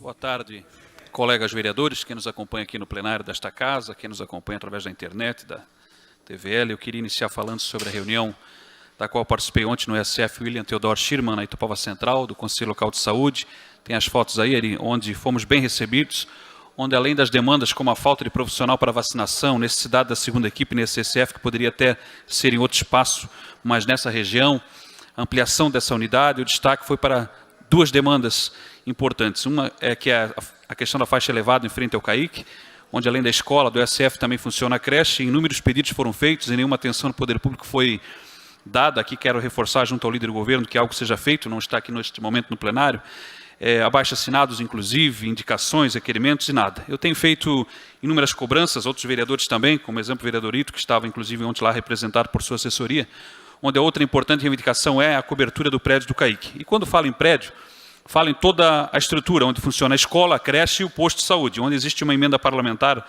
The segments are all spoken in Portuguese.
Boa tarde, colegas vereadores, quem nos acompanha aqui no plenário desta casa, quem nos acompanha através da internet, da TVL. Eu queria iniciar falando sobre a reunião da qual participei ontem no ESF William Theodor Schirman, na Itupava Central, do Conselho Local de Saúde. Tem as fotos aí, onde fomos bem recebidos, onde além das demandas como a falta de profissional para vacinação, necessidade da segunda equipe nesse ESF, que poderia até ser em outro espaço, mas nessa região, a ampliação dessa unidade, o destaque foi para duas demandas importantes. Uma é que é a questão da faixa elevada em frente ao CAIC, onde além da escola, do ESF também funciona a creche, inúmeros pedidos foram feitos e nenhuma atenção do poder público foi dada. Aqui quero reforçar junto ao líder do governo que algo seja feito, não está aqui neste momento no plenário, abaixo-assinados inclusive, indicações, requerimentos e nada. Eu tenho feito inúmeras cobranças, outros vereadores também, como exemplo o vereador Ito, que estava inclusive ontem lá representado por sua assessoria, onde a outra importante reivindicação é a cobertura do prédio do CAIC. E quando falo em prédio, falo em toda a estrutura, onde funciona a escola, a creche e o posto de saúde, onde existe uma emenda parlamentar,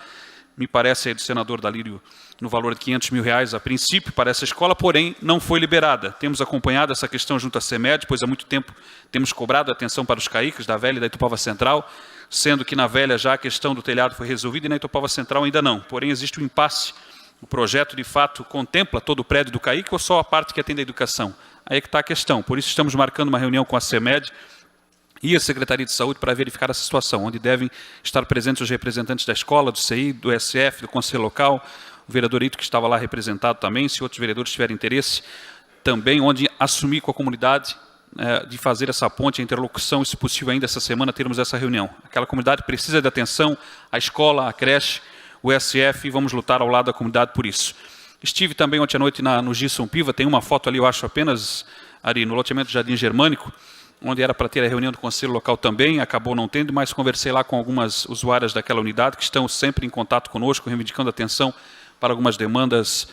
me parece, aí do senador Dalírio, no valor de R$500 mil a princípio para essa escola, porém não foi liberada. Temos acompanhado essa questão junto à CEMED, pois há muito tempo temos cobrado atenção para os CAICs da Velha e da Itupava Central, sendo que na Velha já a questão do telhado foi resolvida e na Itupava Central ainda não. Porém existe um impasse. O projeto, de fato, contempla todo o prédio do CAIC ou só a parte que atende à educação? Aí é que está a questão. Por isso estamos marcando uma reunião com a CEMED e a Secretaria de Saúde para verificar essa situação, onde devem estar presentes os representantes da escola, do CI, do SF, do Conselho Local, o vereador Ito, que estava lá representado também, se outros vereadores tiverem interesse, também onde assumir com a comunidade de fazer essa ponte, a interlocução, e se possível ainda essa semana termos essa reunião. Aquela comunidade precisa de atenção, a escola, a creche, o SF, e vamos lutar ao lado da comunidade por isso. Estive também ontem à noite no Gilson Piva, tem uma foto ali, eu acho apenas, Ari, no loteamento Jardim Germânico, onde era para ter a reunião do Conselho Local também, acabou não tendo, mas conversei lá com algumas usuárias daquela unidade, que estão sempre em contato conosco, reivindicando atenção para algumas demandas.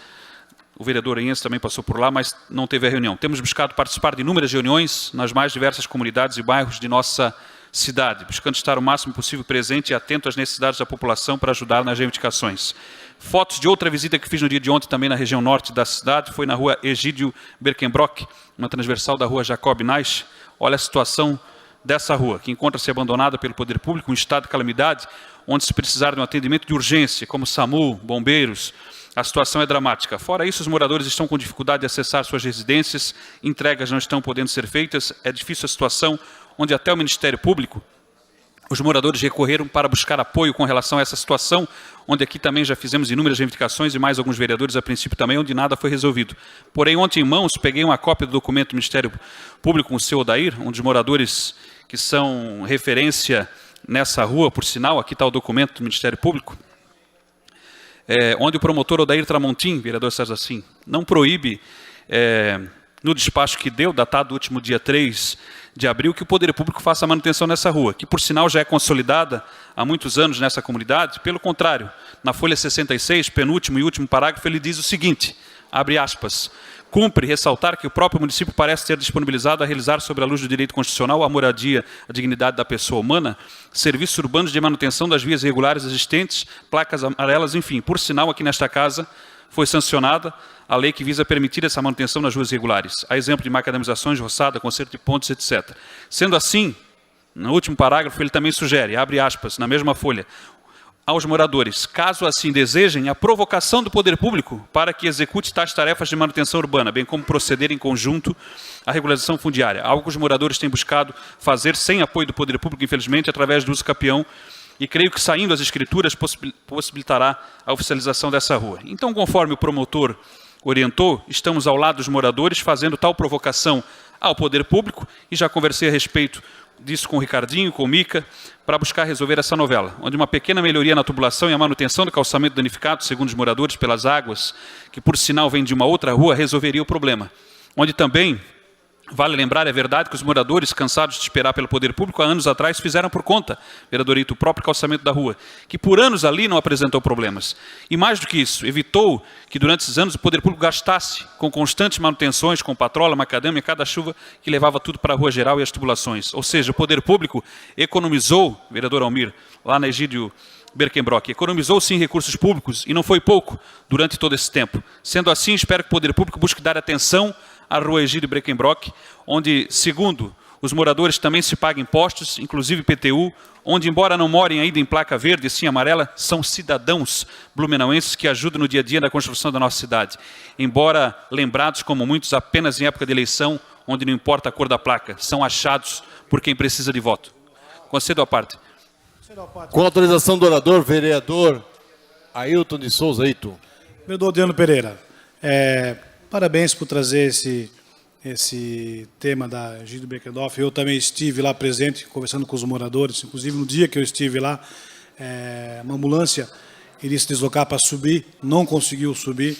O vereador Ense também passou por lá, mas não teve a reunião. Temos buscado participar de inúmeras reuniões nas mais diversas comunidades e bairros de nossa cidade, buscando estar o máximo possível presente e atento às necessidades da população para ajudar nas reivindicações. Fotos de outra visita que fiz no dia de ontem também na região norte da cidade, foi na rua Egídio Berkenbrock, uma transversal da rua Jacob Naish. Olha a situação dessa rua, que encontra-se abandonada pelo poder público, um estado de calamidade, onde se precisar de um atendimento de urgência, como SAMU, bombeiros, a situação é dramática. Fora isso, os moradores estão com dificuldade de acessar suas residências, entregas não estão podendo ser feitas, é difícil a situação, onde até o Ministério Público, os moradores recorreram para buscar apoio com relação a essa situação, onde aqui também já fizemos inúmeras reivindicações e mais alguns vereadores a princípio também, onde nada foi resolvido. Porém, ontem em mãos, peguei uma cópia do documento do Ministério Público com o seu Odair, um dos moradores que são referência nessa rua, por sinal, aqui está o documento do Ministério Público, onde o promotor Odair Tramontim, vereador César Sim, não proíbe, no despacho que deu, datado do último dia 3 de abril, que o poder público faça a manutenção nessa rua, que por sinal já é consolidada há muitos anos nessa comunidade. Pelo contrário, na folha 66, penúltimo e último parágrafo, ele diz o seguinte, abre aspas, cumpre ressaltar que o próprio município parece ter disponibilizado a realizar, sobre a luz do direito constitucional, a moradia, a dignidade da pessoa humana, serviços urbanos de manutenção das vias regulares existentes, placas amarelas, enfim. Por sinal, aqui nesta casa foi sancionada a lei que visa permitir essa manutenção nas ruas regulares, a exemplo de macadamizações, roçada, conserto de pontes, etc. Sendo assim, no último parágrafo, ele também sugere, abre aspas, na mesma folha, aos moradores, caso assim desejem, a provocação do poder público para que execute tais tarefas de manutenção urbana, bem como proceder em conjunto à regularização fundiária, algo que os moradores têm buscado fazer sem apoio do poder público, infelizmente, através do uso capião, e creio que saindo as escrituras possibilitará a oficialização dessa rua. Então, conforme o promotor orientou, estamos ao lado dos moradores fazendo tal provocação ao poder público e já conversei a respeito disso com o Ricardinho, com o Mica, para buscar resolver essa novela, onde uma pequena melhoria na tubulação e a manutenção do calçamento danificado, segundo os moradores, pelas águas, que por sinal vem de uma outra rua, resolveria o problema. Onde também, vale lembrar, é verdade que os moradores, cansados de esperar pelo poder público, há anos atrás fizeram por conta, vereador Ito, o próprio calçamento da rua, que por anos ali não apresentou problemas. E mais do que isso, evitou que durante esses anos o poder público gastasse com constantes manutenções, com patrola, macadâmia, cada chuva que levava tudo para a rua geral e as tubulações. Ou seja, o poder público economizou, vereador Almir, lá na Egídio Berkenbrock, economizou sim recursos públicos e não foi pouco durante todo esse tempo. Sendo assim, espero que o poder público busque dar atenção à rua Egídio Berkenbrock, onde, segundo os moradores, também se pagam impostos, inclusive IPTU, onde, embora não morem ainda em placa verde e sim amarela, são cidadãos blumenauenses que ajudam no dia a dia na construção da nossa cidade. Embora lembrados, como muitos, apenas em época de eleição, onde não importa a cor da placa, são achados por quem precisa de voto. Concedo a parte. Com autorização do orador, vereador Ailton de Souza Ito. Vereador Adriano Pereira, parabéns por trazer esse tema da Egídio Beckendorf. Eu também estive lá presente, conversando com os moradores, inclusive no dia que eu estive lá, uma ambulância iria se deslocar para subir, não conseguiu subir,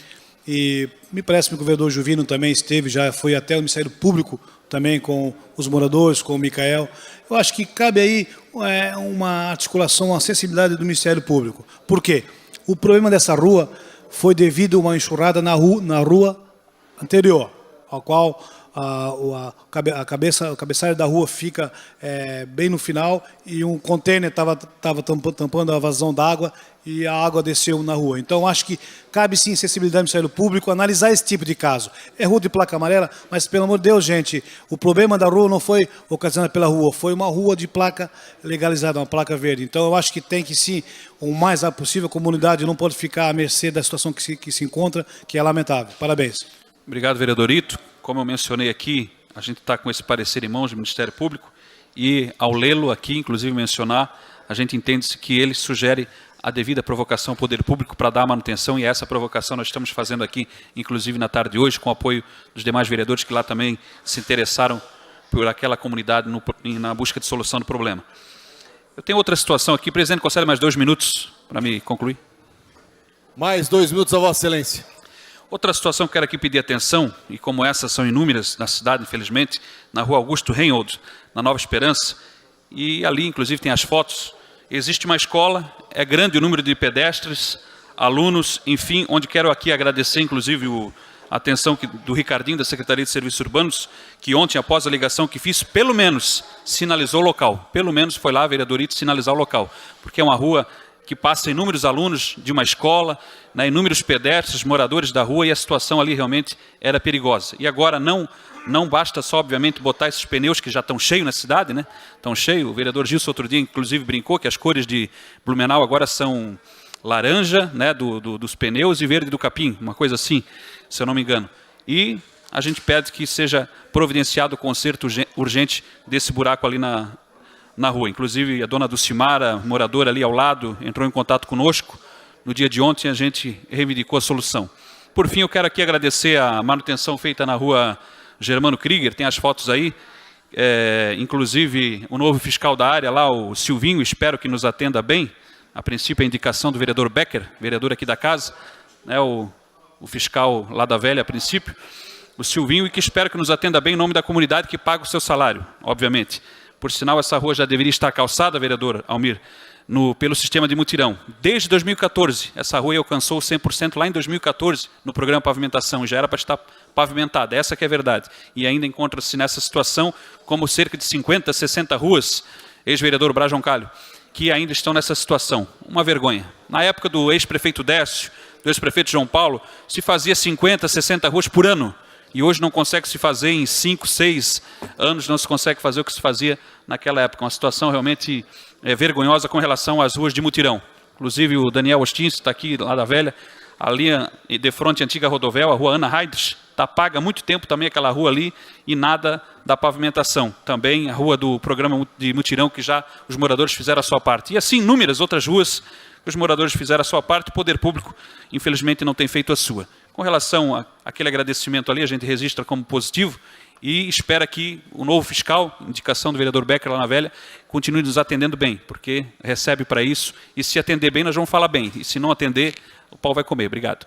e me parece que o vereador Juvino também esteve, já foi até o Ministério Público, também com os moradores, com o Micael. Eu acho que cabe aí uma articulação, uma acessibilidade do Ministério Público. Por quê? O problema dessa rua foi devido a uma enxurrada na rua anterior, ao qual a cabeçalho da rua fica bem no final e um container estava tampando a vazão d'água e a água desceu na rua. Então, acho que cabe sim sensibilidade do Ministério Público analisar esse tipo de caso. É rua de placa amarela, mas, pelo amor de Deus, gente, o problema da rua não foi ocasionado pela rua, foi uma rua de placa legalizada, uma placa verde. Então, eu acho que tem que sim, o mais rápido possível, a comunidade não pode ficar à mercê da situação que se encontra, que é lamentável. Parabéns. Obrigado, vereador Ito. Como eu mencionei aqui, a gente está com esse parecer em mãos do Ministério Público e, ao lê-lo aqui, inclusive mencionar, a gente entende que ele sugere a devida provocação ao poder público para dar manutenção, e essa provocação nós estamos fazendo aqui, inclusive na tarde de hoje, com o apoio dos demais vereadores que lá também se interessaram por aquela comunidade na busca de solução do problema. Eu tenho outra situação aqui. Presidente, concede mais 2 minutos para me concluir? Mais 2 minutos a Vossa Excelência. Outra situação que eu quero aqui pedir atenção, e como essas são inúmeras na cidade, infelizmente, na rua Augusto Reinhold, na Nova Esperança, e ali, inclusive, tem as fotos. Existe uma escola, é grande o número de pedestres, alunos, enfim, onde quero aqui agradecer, inclusive, a atenção do Ricardinho, da Secretaria de Serviços Urbanos, que ontem, após a ligação que fiz, pelo menos sinalizou o local. Pelo menos foi lá, vereador Ito, sinalizar o local. Porque é uma rua que passa inúmeros alunos de uma escola, né, inúmeros pedestres, moradores da rua, e a situação ali realmente era perigosa. E agora não basta só, obviamente, botar esses pneus que já estão cheios na cidade, né? Estão cheios. O vereador Gilson outro dia, inclusive, brincou que as cores de Blumenau agora são laranja, né, dos pneus, e verde do capim, uma coisa assim, se eu não me engano. E a gente pede que seja providenciado o conserto urgente desse buraco ali na rua. Inclusive, a dona Dulcimara, moradora ali ao lado, entrou em contato conosco. No dia de ontem, a gente reivindicou a solução. Por fim, eu quero aqui agradecer a manutenção feita na rua Germano Krieger, tem as fotos aí, inclusive o novo fiscal da área lá, o Silvinho, espero que nos atenda bem. A princípio, a indicação do vereador Becker, vereador aqui da casa, né, o fiscal lá da Velha, a princípio, o Silvinho, e que espero que nos atenda bem em nome da comunidade que paga o seu salário, obviamente. Por sinal, essa rua já deveria estar calçada, vereador Almir, pelo sistema de mutirão. Desde 2014, essa rua alcançou 100% lá em 2014, no programa Pavimentação, já era para estar pavimentada, essa que é a verdade. E ainda encontra-se nessa situação, como cerca de 50, 60 ruas, ex-vereador Braz Joncalho, que ainda estão nessa situação. Uma vergonha. Na época do ex-prefeito Décio, do ex-prefeito João Paulo, se fazia 50, 60 ruas por ano. E hoje não consegue se fazer em 5, 6 anos, não se consegue fazer o que se fazia naquela época. Uma situação realmente vergonhosa com relação às ruas de mutirão. Inclusive o Daniel Ostins está aqui, lá da Velha, ali de frente à antiga Rodovel, a rua Ana Heidrich, está paga há muito tempo também aquela rua ali e nada da pavimentação. Também a rua do programa de mutirão, que já os moradores fizeram a sua parte. E assim inúmeras outras ruas que os moradores fizeram a sua parte, o poder público, infelizmente, não tem feito a sua. Com relação àquele agradecimento ali, a gente registra como positivo e espera que o novo fiscal, indicação do vereador Becker lá na Velha, continue nos atendendo bem, porque recebe para isso, e se atender bem, nós vamos falar bem, e se não atender, o pau vai comer. Obrigado.